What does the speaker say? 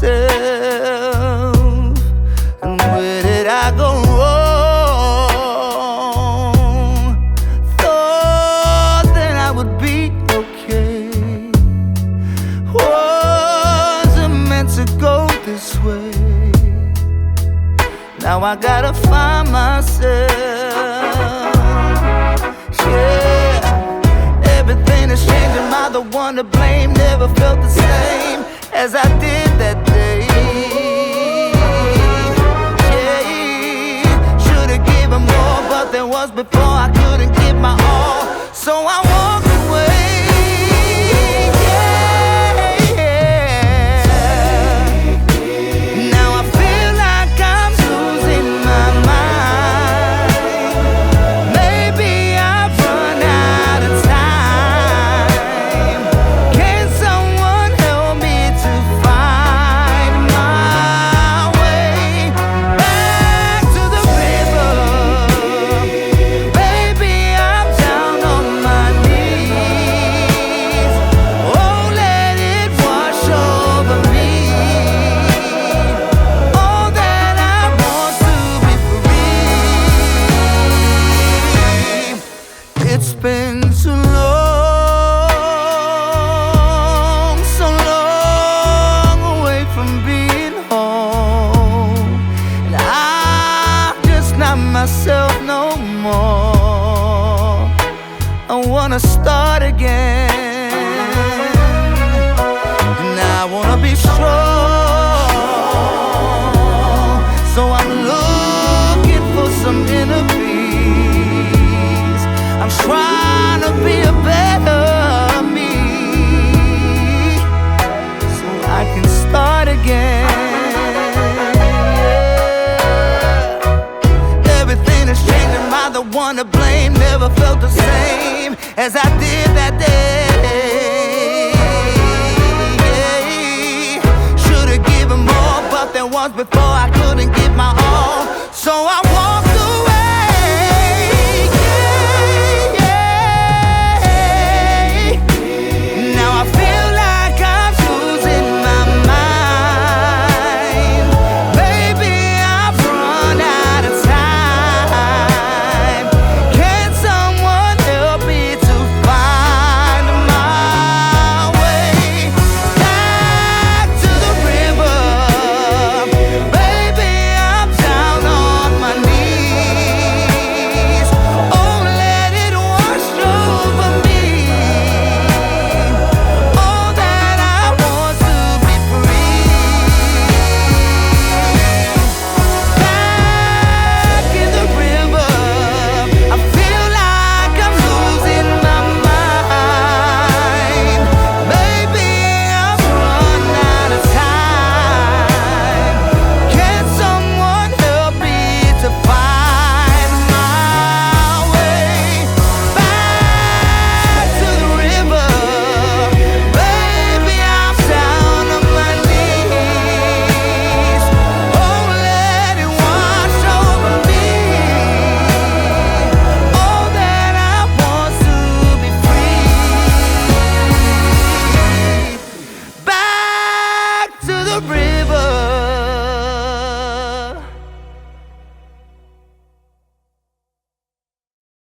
myself, and where did I go wrong? Thought that I would be okay. Wasn't meant to go this way. Now I gotta find myself. Yeah, everything is changing. Am I the one to blame? Never felt the same as I did that day. Yeah, should've given more, but there was before I couldn't give my all, so I walked away. Myself no more. I wanna start again, and I wanna be strong. So I'm looking for some inner peace. I'm trying to be a better me, so I can start again. Am I the one to blame? Never felt the same as I did that day. Should've given more, but there was before I couldn't give my all, so I walked away. Now I feel like I'm losing my mind. Maybe I've run out of time. The bridge.